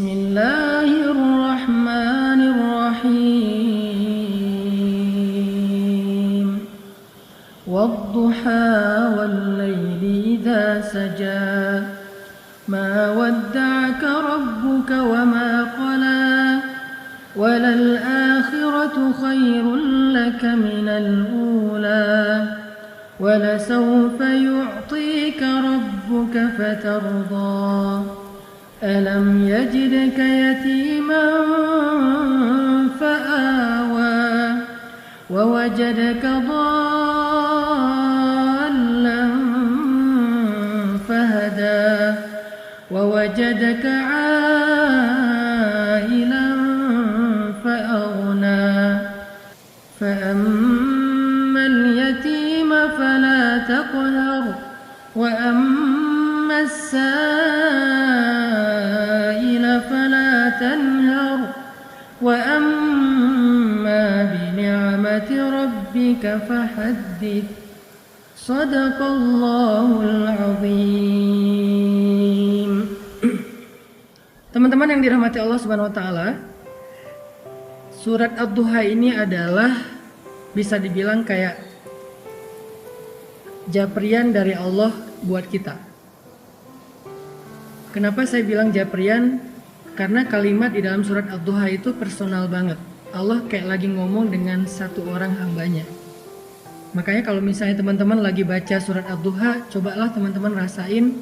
Bismillahirrahmanirrahim. Wadduha wal-laili idza saja. Ma wadda'aka rabbuka wa ma qala. Walal-akhiratu khairun laka minal ula. Walasawfa yu'tika rabbuka fatarda. ألم يجدك يتيما فآوى ووجدك ضالا فهدى ووجدك عائلا فأغنى فأما اليتيم فلا تقهر وأما السائل فلا تنهر وأما بنعمة ربك فحدث. Sadaqallahul azim. Teman-teman yang dirahmati Allah Subhanahu wa taala, surat Ad-Duha ini adalah bisa dibilang kayak japrian dari Allah buat kita. Kenapa saya bilang japrian? Karena kalimat di dalam surat Ad-Duha itu personal banget. Allah kayak lagi ngomong dengan satu orang hambanya. Makanya kalau misalnya teman-teman lagi baca surat Ad-Duha, cobalah teman-teman rasain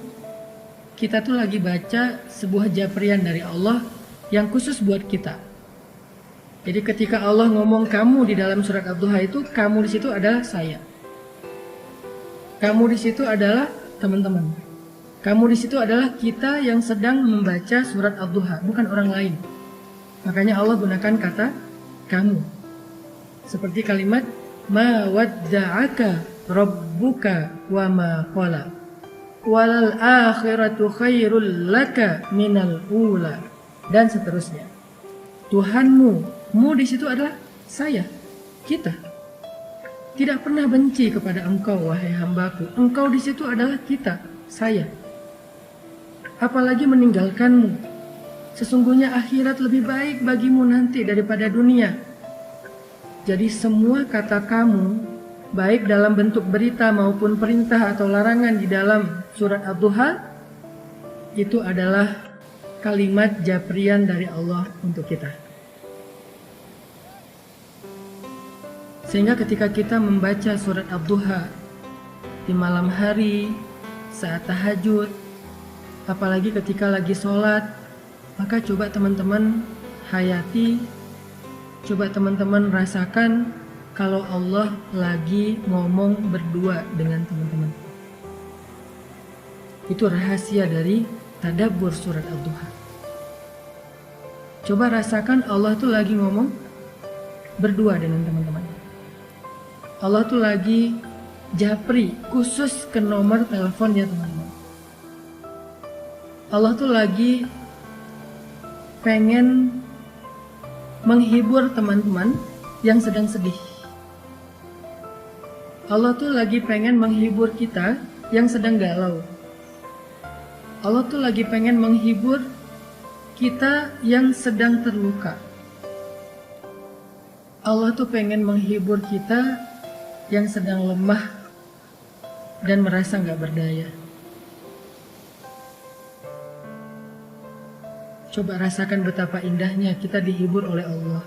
kita tuh lagi baca sebuah japrian dari Allah yang khusus buat kita. Jadi ketika Allah ngomong kamu di dalam surat Ad-Duha itu, kamu di situ adalah saya. Kamu di situ adalah teman-teman. Kamu di situ adalah kita yang sedang membaca surat Ad-Duha, bukan orang lain. Makanya Allah gunakan kata kamu. Seperti kalimat ma wadda'aka rabbuka wa ma qala. Walal akhiratu khairul laka minal ula, dan seterusnya. Tuhanmu, mu di situ adalah saya, kita. Tidak pernah benci kepada engkau wahai hambaku. Engkau di situ adalah kita, saya. Apalagi meninggalkanmu. Sesungguhnya akhirat lebih baik bagimu nanti daripada dunia. Jadi semua kata kamu, baik dalam bentuk berita maupun perintah atau larangan di dalam surat Ad-Duha, itu adalah kalimat japrian dari Allah untuk kita. Sehingga ketika kita membaca surat Ad-Duha di malam hari, saat tahajud, apalagi ketika lagi sholat, maka coba teman-teman hayati, coba teman-teman rasakan kalau Allah lagi ngomong berdua dengan teman-teman. Itu rahasia dari tadabbur surat Ad-Duha. Coba rasakan Allah tuh lagi ngomong berdua dengan teman-teman. Allah tuh lagi japri khusus ke nomor teleponnya teman-teman. Allah tuh lagi pengen menghibur teman-teman yang sedang sedih. Allah tuh lagi pengen menghibur kita yang sedang galau. Allah tuh lagi pengen menghibur kita yang sedang terluka. Allah tuh pengen menghibur kita yang sedang lemah dan merasa gak berdaya. Coba rasakan betapa indahnya kita dihibur oleh Allah.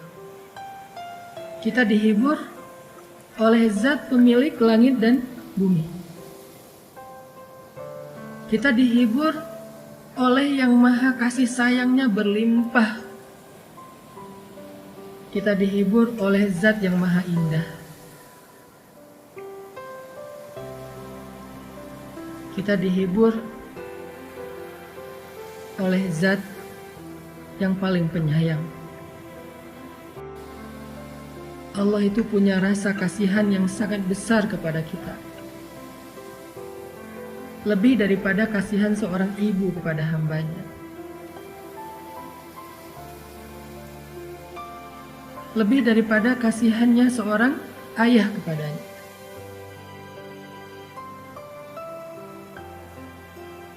Kita dihibur oleh Zat pemilik langit dan bumi. Kita dihibur oleh yang maha kasih sayangnya berlimpah. Kita dihibur oleh Zat yang maha indah. Kita dihibur oleh Zat yang paling penyayang. Allah itu punya rasa kasihan yang sangat besar kepada kita. Lebih daripada kasihan seorang ibu kepada hambanya. Lebih daripada kasihannya seorang ayah kepadanya.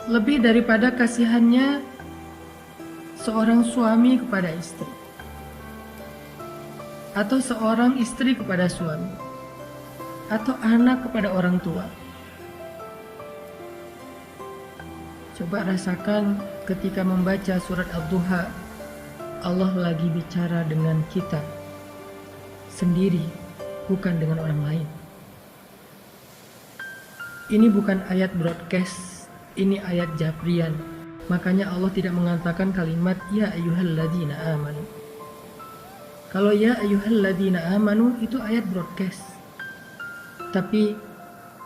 Lebih daripada kasihannya seorang suami kepada istri, atau seorang istri kepada suami, atau anak kepada orang tua. Coba rasakan ketika membaca surat Ad-Duha, Allah lagi bicara dengan kita sendiri, bukan dengan orang lain. Ini bukan ayat broadcast, ini ayat japrian. Makanya Allah tidak mengatakan kalimat ya ayyuhalladzina amanu. Kalau ya ayyuhalladzina amanu itu ayat broadcast. Tapi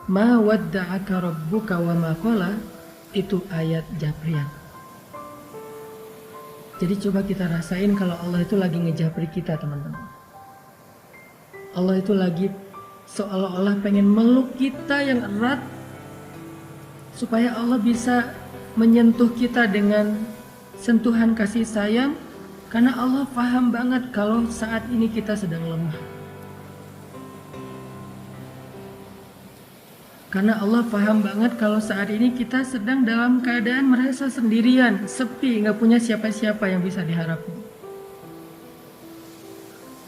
ma wadda'aka rabbuka wa ma qala itu ayat japrian. Jadi coba kita rasain kalau Allah itu lagi ngejapri kita, teman-teman. Allah itu lagi seolah-olah pengen meluk kita yang erat supaya Allah bisa menyentuh kita dengan sentuhan kasih sayang, karena Allah paham banget kalau saat ini kita sedang lemah. Karena Allah paham banget kalau saat ini kita sedang dalam keadaan merasa sendirian, sepi, gak punya siapa-siapa yang bisa diharapkan.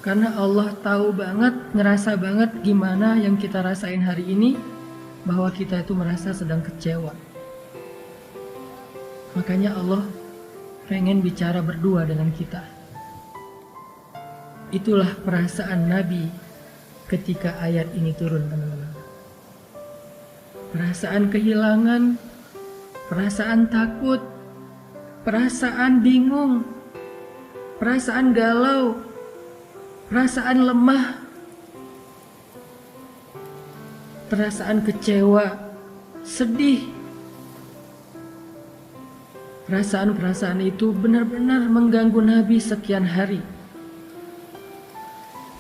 Karena Allah tahu banget, ngerasa banget gimana yang kita rasain hari ini, bahwa kita itu merasa sedang kecewa. Makanya Allah pengen bicara berdua dengan kita. Itulah perasaan Nabi ketika ayat ini turun, teman-teman. Perasaan kehilangan, perasaan takut, perasaan bingung, perasaan galau, perasaan lemah, perasaan kecewa, sedih. Perasaan-perasaan itu benar-benar mengganggu Nabi sekian hari.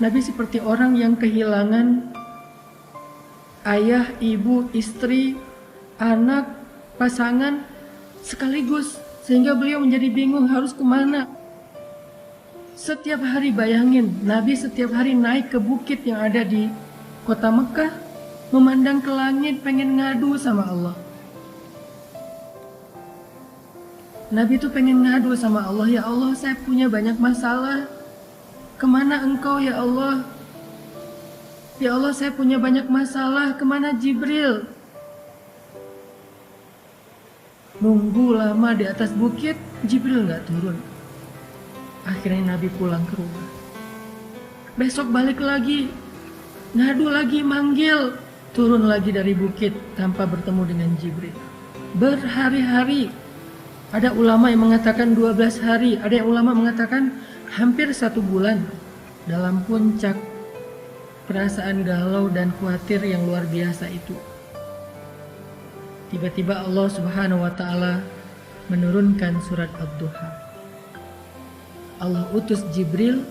Nabi seperti orang yang kehilangan ayah, ibu, istri, anak, pasangan sekaligus, sehingga beliau menjadi bingung harus kemana. Setiap hari bayangin, Nabi setiap hari naik ke bukit yang ada di kota Mekah, memandang ke langit, pengen ngadu sama Allah. Nabi itu pengen ngadu sama Allah, ya Allah, saya punya banyak masalah. Kemana engkau ya Allah? Ya Allah, saya punya banyak masalah, kemana Jibril? Nunggu lama di atas bukit, Jibril nggak turun. Akhirnya Nabi pulang ke rumah. Besok balik lagi, ngadu lagi, manggil, turun lagi dari bukit tanpa bertemu dengan Jibril. Berhari-hari. Ada ulama yang mengatakan 12 hari, ada yang ulama mengatakan hampir 1 bulan dalam puncak perasaan galau dan khawatir yang luar biasa itu. Tiba-tiba Allah Subhanahu wa Ta'ala menurunkan surat Ad-Duha. Allah utus Jibril.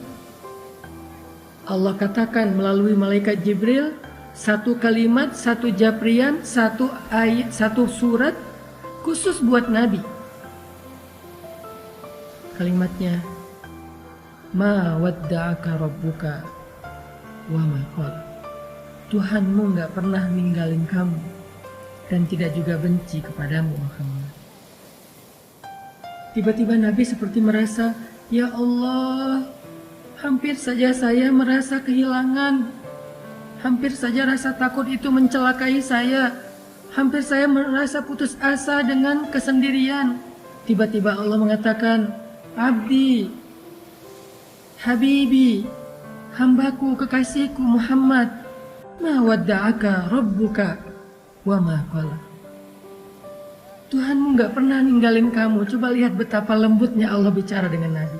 Allah katakan melalui malaikat Jibril, 1 kalimat, 1 japrian, 1 ayat, 1 surat khusus buat Nabi. Kalimatnya, ma wadda'aka rabbuka wa ma qala. Tuhanmu gak pernah ninggalin kamu dan tidak juga benci kepadamu, Muhammad. Tiba-tiba Nabi seperti merasa, ya Allah, hampir saja saya merasa kehilangan. Hampir saja rasa takut itu mencelakai saya. Hampir saya merasa putus asa dengan kesendirian. Tiba-tiba Allah mengatakan, Abdi, Habibi, hambaku, kekasihku Muhammad, ma wadda'aka rabbuka wa ma qala. Tuhanmu gak pernah ninggalin kamu. Coba lihat betapa lembutnya Allah bicara dengan Nabi.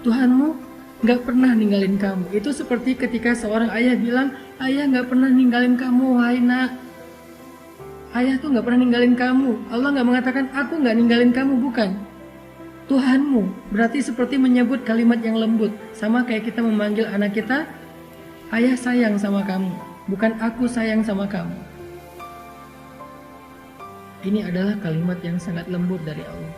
Tuhanmu gak pernah ninggalin kamu. Itu seperti ketika seorang ayah bilang, ayah gak pernah ninggalin kamu, wahai nak. Ayah tuh gak pernah ninggalin kamu. Allah gak mengatakan, aku gak ninggalin kamu, bukan. Tuhanmu berarti seperti menyebut kalimat yang lembut. Sama kayak kita memanggil anak kita, ayah sayang sama kamu, bukan aku sayang sama kamu. Ini adalah kalimat yang sangat lembut dari Allah.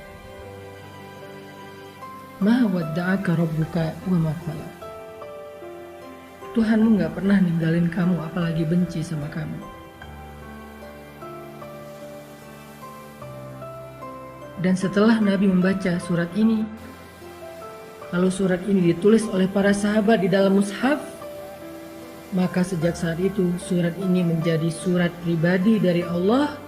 Ma wadda'aka rabbuka wa ma qala. Tuhanmu gak pernah ninggalin kamu, apalagi benci sama kamu. Dan setelah Nabi membaca surat ini, lalu surat ini ditulis oleh para sahabat di dalam mushaf, maka sejak saat itu surat ini menjadi surat pribadi dari Allah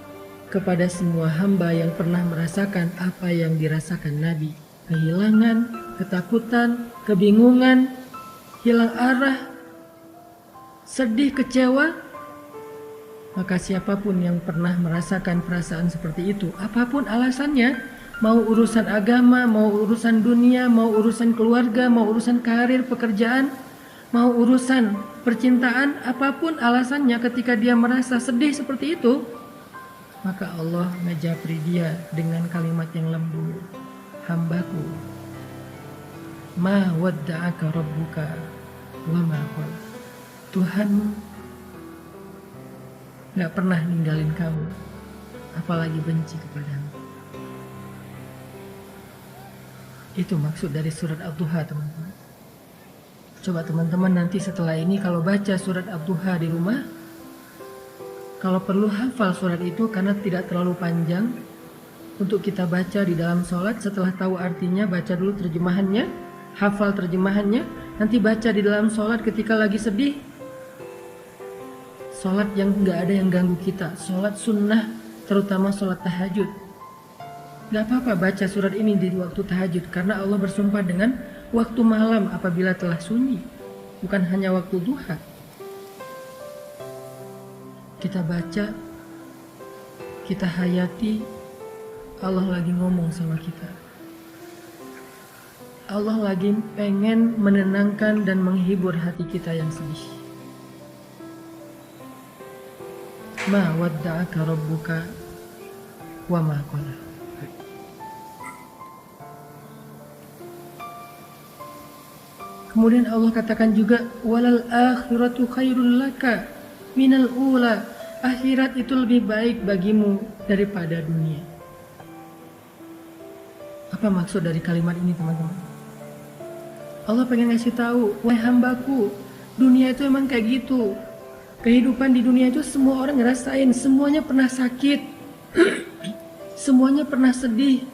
kepada semua hamba yang pernah merasakan apa yang dirasakan Nabi. Kehilangan, ketakutan, kebingungan, hilang arah, sedih, kecewa. Maka siapapun yang pernah merasakan perasaan seperti itu, apapun alasannya, mau urusan agama, mau urusan dunia, mau urusan keluarga, mau urusan karir, pekerjaan, mau urusan percintaan, apapun alasannya ketika dia merasa sedih seperti itu, maka Allah ngejapri dia dengan kalimat yang lembut. Hambaku, ma wadda'aka rabbuka wa ma qala. Tuhanmu gak pernah ninggalin kamu, apalagi benci kepadamu. Itu maksud dari surat Ad-Duha, teman-teman. Coba teman-teman nanti setelah ini kalau baca surat Ad-Duha di rumah, kalau perlu hafal surat itu karena tidak terlalu panjang untuk kita baca di dalam sholat. Setelah tahu artinya, baca dulu terjemahannya, hafal terjemahannya, nanti baca di dalam sholat ketika lagi sedih. Sholat yang gak ada yang ganggu kita, sholat sunnah, terutama sholat tahajud. Gak apa-apa baca surat ini di waktu tahajud, karena Allah bersumpah dengan waktu malam apabila telah sunyi, bukan hanya waktu duha. Kita baca, kita hayati, Allah lagi ngomong sama kita. Allah lagi pengen menenangkan dan menghibur hati kita yang sedih. Ma wadda'aka rabbuka wa ma qala. Kemudian Allah katakan juga, walal akhiratu khairul laka minal ula. Akhirat itu lebih baik bagimu daripada dunia. Apa maksud dari kalimat ini, teman-teman? Allah pengen ngasih tahu, wahai hambaku, dunia itu emang kayak gitu. Kehidupan di dunia itu semua orang ngerasain, semuanya pernah sakit, semuanya pernah sedih,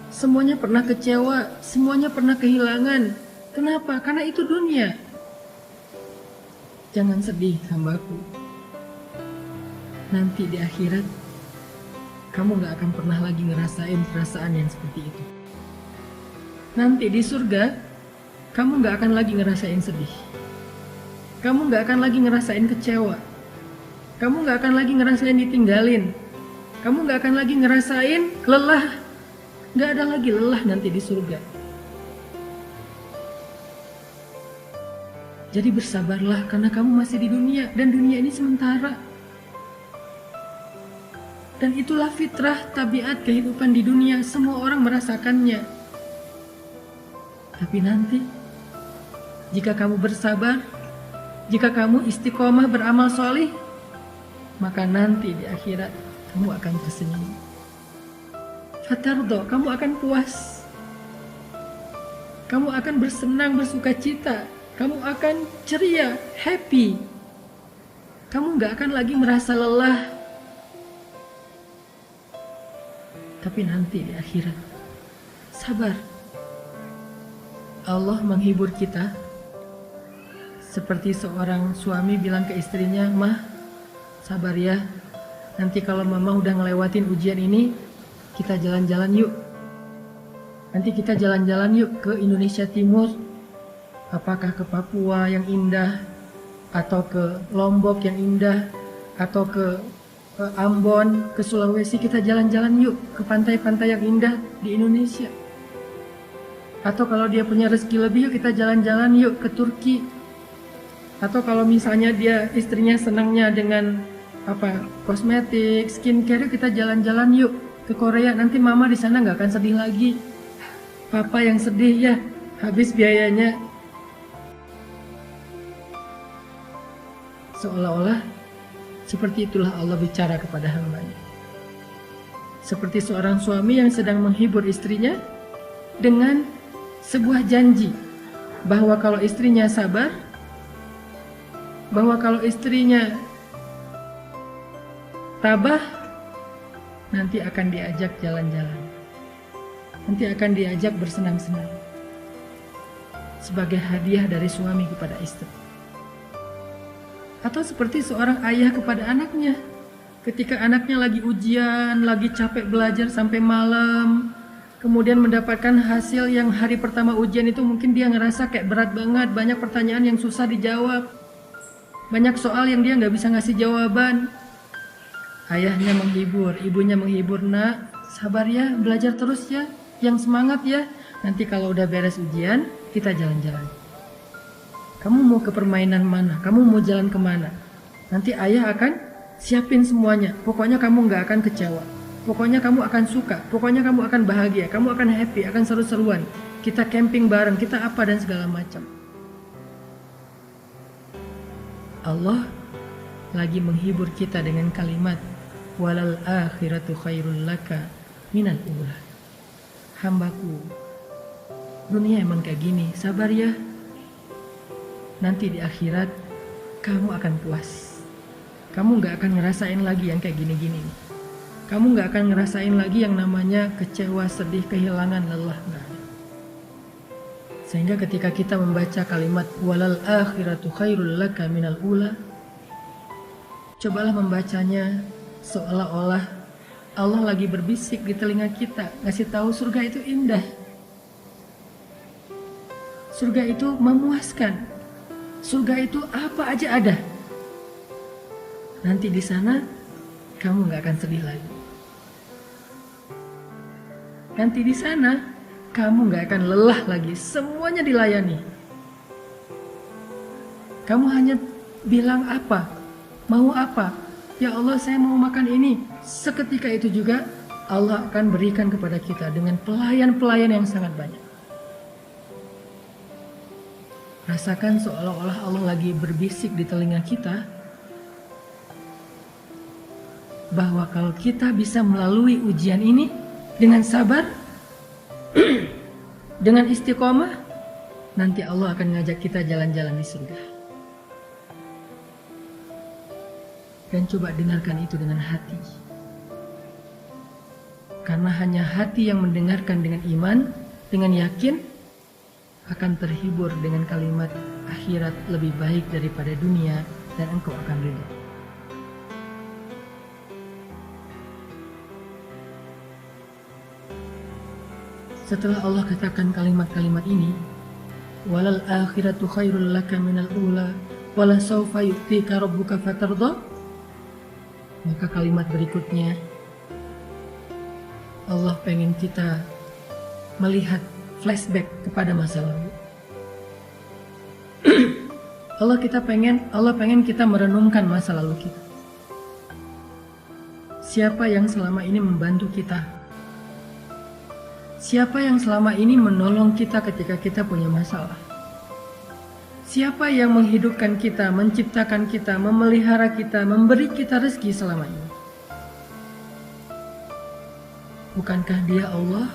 semuanya pernah kecewa, semuanya pernah kehilangan. Kenapa? Karena itu dunia. Jangan sedih, hambaku. Nanti di akhirat, kamu gak akan pernah lagi ngerasain perasaan yang seperti itu. Nanti di surga, kamu gak akan lagi ngerasain sedih. Kamu gak akan lagi ngerasain kecewa. Kamu gak akan lagi ngerasain ditinggalin. Kamu gak akan lagi ngerasain lelah. Gak ada lagi lelah nanti di surga. Jadi bersabarlah karena kamu masih di dunia. Dan dunia ini sementara. Dan itulah fitrah, tabiat kehidupan di dunia. Semua orang merasakannya. Tapi nanti, jika kamu bersabar, jika kamu istiqomah beramal solih, maka nanti di akhirat kamu akan tersenyum. Fatardo, kamu akan puas. Kamu akan bersenang, bersuka cita. Kamu akan ceria, happy. Kamu gak akan lagi merasa lelah. Tapi nanti di akhirat, sabar. Allah menghibur kita. Seperti seorang suami bilang ke istrinya, "Mah, sabar ya. Nanti kalau mama udah ngelewatin ujian ini, kita jalan-jalan yuk. Nanti kita jalan-jalan yuk ke Indonesia Timur. Apakah ke Papua yang indah, atau ke Lombok yang indah, atau ke Ambon, ke Sulawesi. Kita jalan-jalan yuk ke pantai-pantai yang indah di Indonesia. Atau kalau dia punya rezeki lebih, yuk kita jalan-jalan yuk ke Turki. Atau kalau misalnya dia istrinya senangnya dengan kosmetik, skincare, kita jalan-jalan yuk ke Korea. Nanti mama di sana nggak akan sedih lagi. Papa yang sedih ya, habis biayanya." Seolah-olah seperti itulah Allah bicara kepada hamba-Nya. Seperti seorang suami yang sedang menghibur istrinya dengan sebuah janji bahwa kalau istrinya sabar, bahwa kalau istrinya tabah, nanti akan diajak jalan-jalan. nanti akan diajak bersenang-senang sebagai hadiah dari suami kepada istri. Atau seperti seorang ayah kepada anaknya, ketika anaknya lagi ujian, lagi capek belajar sampai malam, kemudian mendapatkan hasil yang hari pertama ujian itu mungkin dia ngerasa kayak berat banget, banyak pertanyaan yang susah dijawab, banyak soal yang dia nggak bisa ngasih jawaban. Ayahnya menghibur, ibunya menghibur, nak, sabar ya, belajar terus ya, yang semangat ya, nanti kalau udah beres ujian, kita jalan-jalan. Kamu mau ke permainan mana? Kamu mau jalan kemana? Nanti ayah akan siapin semuanya. Pokoknya kamu nggak akan kecewa. Pokoknya kamu akan suka. Pokoknya kamu akan bahagia. Kamu akan happy, akan seru-seruan. Kita camping bareng, kita apa dan segala macam. Allah lagi menghibur kita dengan kalimat walal akhiratu khairul laka minal ula. Hambaku, dunia emang kayak gini, sabar ya. Nanti di akhirat kamu akan puas. Kamu gak akan ngerasain lagi yang kayak gini-gini. Kamu gak akan ngerasain lagi yang namanya kecewa, sedih, kehilangan, lelah. Gak. Sehingga ketika kita membaca kalimat walal akhiratu khairul laka minal ula, cobalah membacanya seolah-olah Allah lagi berbisik di telinga kita, ngasih tahu surga itu indah. Surga itu memuaskan. Surga itu apa aja ada. Nanti di sana kamu nggak akan sedih lagi. Nanti di sana kamu nggak akan lelah lagi. Semuanya dilayani. Kamu hanya bilang apa, mau apa. Ya Allah, saya mau makan ini. Seketika itu juga Allah akan berikan kepada kita dengan pelayan-pelayan yang sangat banyak. Rasakan seolah-olah Allah lagi berbisik di telinga kita bahwa kalau kita bisa melalui ujian ini dengan sabar, dengan istiqomah, nanti Allah akan ngajak kita jalan-jalan di surga. Dan coba dengarkan itu dengan hati. Karena hanya hati yang mendengarkan dengan iman, dengan yakin, akan terhibur dengan kalimat akhirat lebih baik daripada dunia dan engkau akan ridha. Setelah Allah katakan kalimat-kalimat ini, walal akhiratu khairul laka minal ula wala sawfa yu'tika rabbuka fatardha, maka kalimat berikutnya Allah pengen kita melihat flashback kepada masa lalu. Allah pengen kita merenungkan masa lalu kita. Siapa yang selama ini membantu kita? Siapa yang selama ini menolong kita ketika kita punya masalah? Siapa yang menghidupkan kita, menciptakan kita, memelihara kita, memberi kita rezeki selama ini? Bukankah Dia Allah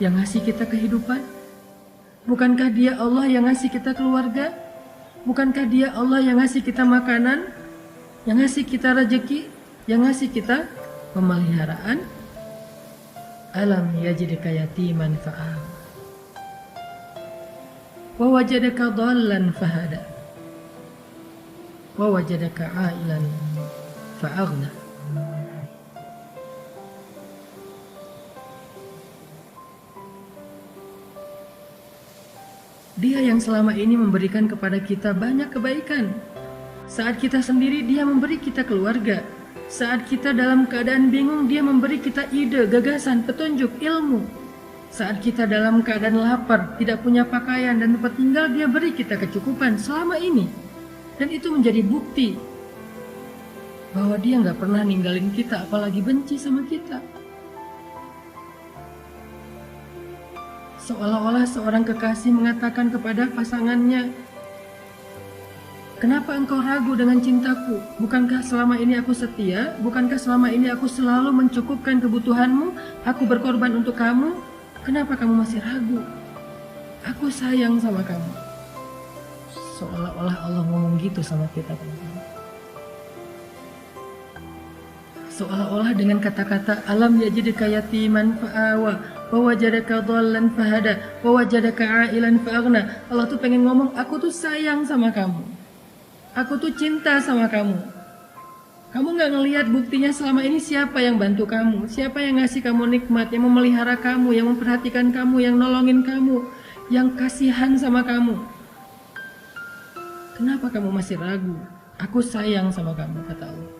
yang ngasih kita kehidupan? Bukankah Dia Allah yang ngasih kita keluarga? Bukankah Dia Allah yang ngasih kita makanan? Yang ngasih kita rezeki? Yang ngasih kita pemeliharaan? Alam yajidka yatiman fa'aw wa wajadaka dhallan fahada wa wajadaka ailan fa'aghna. Dia yang selama ini memberikan kepada kita banyak kebaikan. Saat kita sendiri, Dia memberi kita keluarga. Saat kita dalam keadaan bingung, Dia memberi kita ide, gagasan, petunjuk, ilmu. Saat kita dalam keadaan lapar, tidak punya pakaian dan tempat tinggal, Dia beri kita kecukupan selama ini. Dan itu menjadi bukti bahwa Dia nggak pernah ninggalin kita, apalagi benci sama kita. Seolah-olah seorang kekasih mengatakan kepada pasangannya, kenapa engkau ragu dengan cintaku? Bukankah selama ini aku setia? Bukankah selama ini aku selalu mencukupkan kebutuhanmu? Aku berkorban untuk kamu. Kenapa kamu masih ragu? Aku sayang sama kamu. Seolah-olah Allah ngomong gitu sama kita. Seolah-olah dengan kata-kata alam yajidka yatiman fa'awa wa wajadaka dhallan fahada, wa wajadaka ailan fa'aghna. Allah tuh pengen ngomong, aku tuh sayang sama kamu. Aku tuh cinta sama kamu. Kamu gak ngelihat buktinya selama ini siapa yang bantu kamu, siapa yang ngasih kamu nikmat, yang memelihara kamu, yang memperhatikan kamu, yang nolongin kamu, yang kasihan sama kamu. Kenapa kamu masih ragu? Aku sayang sama kamu, kata Allah.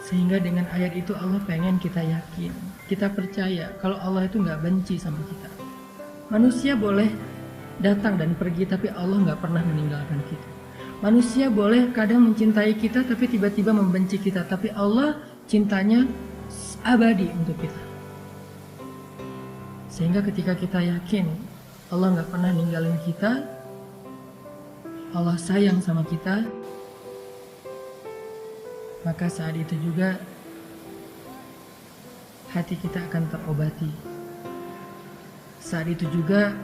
Sehingga dengan ayat itu Allah pengen kita yakin, kita percaya kalau Allah itu gak benci sama kita. Manusia boleh datang dan pergi, tapi Allah gak pernah meninggalkan kita. Manusia boleh kadang mencintai kita, tapi tiba-tiba membenci kita. Tapi Allah cintanya abadi untuk kita. Sehingga ketika kita yakin Allah gak pernah ninggalin kita, Allah sayang sama kita, maka saat itu juga hati kita akan terobati. Saat itu juga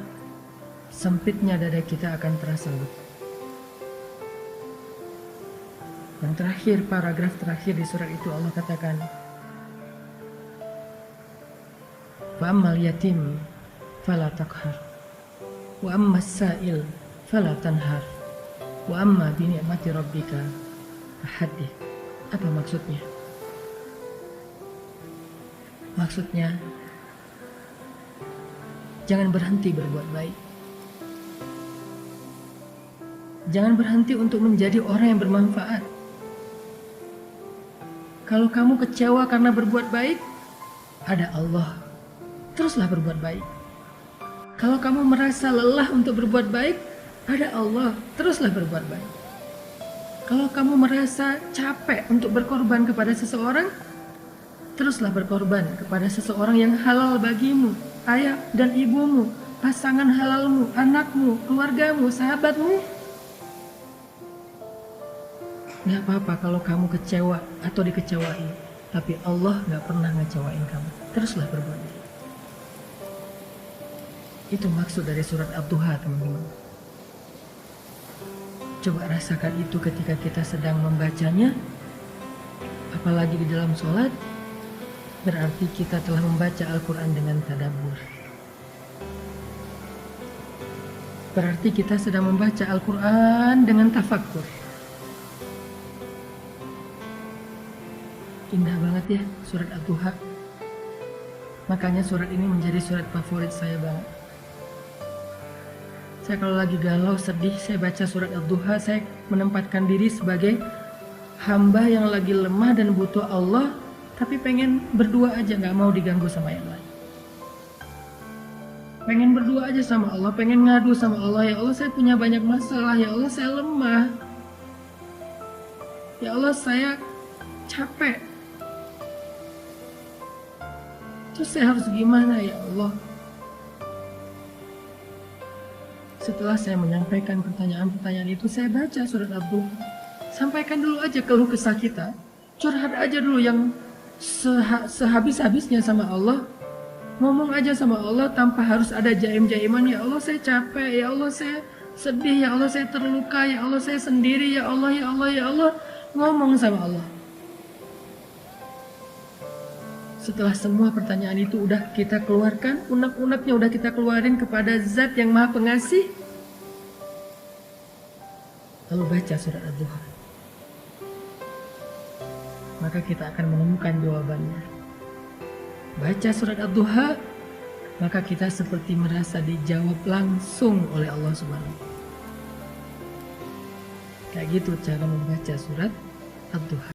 sempitnya dada kita akan terasa lega. Yang terakhir, paragraf terakhir di surat itu Allah katakan, wa ammal yatim fala taqhar, wa ammas sa'il fala tanhar, wa amma bi ni'mati rabbika fahaddith. Apa maksudnya? Maksudnya, jangan berhenti berbuat baik. Jangan berhenti untuk menjadi orang yang bermanfaat. Kalau kamu kecewa karena berbuat baik, ada Allah. Teruslah berbuat baik. Kalau kamu merasa lelah untuk berbuat baik, ada Allah. Teruslah berbuat baik. Kalau kamu merasa capek untuk berkorban kepada seseorang, teruslah berkorban kepada seseorang yang halal bagimu, ayah dan ibumu, pasangan halalmu, anakmu, keluargamu, sahabatmu. Gak apa-apa kalau kamu kecewa atau dikecewain, tapi Allah gak pernah ngecewain kamu. Teruslah berbuat baik. Itu maksud dari surat Ad-Duha, teman-teman. Coba rasakan itu ketika kita sedang membacanya, apalagi di dalam sholat, berarti kita telah membaca Al-Quran dengan tadabbur. Berarti kita sedang membaca Al-Quran dengan tafakkur. Indah banget ya surat Ad-Duha. Makanya surat ini menjadi surat favorit saya banget. Saya kalau lagi galau, sedih, saya baca surat Ad-Duha, saya menempatkan diri sebagai hamba yang lagi lemah dan butuh Allah, tapi pengen berdua aja, gak mau diganggu sama yang lain. Pengen berdua aja sama Allah, pengen ngadu sama Allah. Ya Allah, saya punya banyak masalah. Ya Allah, saya lemah. Ya Allah, saya capek. Terus saya harus gimana ya Allah? Setelah saya menyampaikan pertanyaan-pertanyaan itu, saya baca surat Ad-Duha. Sampaikan dulu aja keluh kesah kita. Curhat aja dulu yang sehabis-habisnya sama Allah. Ngomong aja sama Allah tanpa harus ada jaim-jaiman. Ya Allah, saya capek. Ya Allah, saya sedih. Ya Allah, saya terluka. Ya Allah, saya sendiri. Ya Allah, ya Allah, ya Allah. Ngomong sama Allah. Setelah semua pertanyaan itu udah kita keluarkan, unek-uneknya udah kita keluarin kepada Zat yang Maha Pengasih, lalu baca surat Ad-Duha, maka kita akan menemukan jawabannya. Baca surat Ad-Duha, maka kita seperti merasa dijawab langsung oleh Allah Subhanahu. Kayak gitu cara membaca surat Ad-Duha.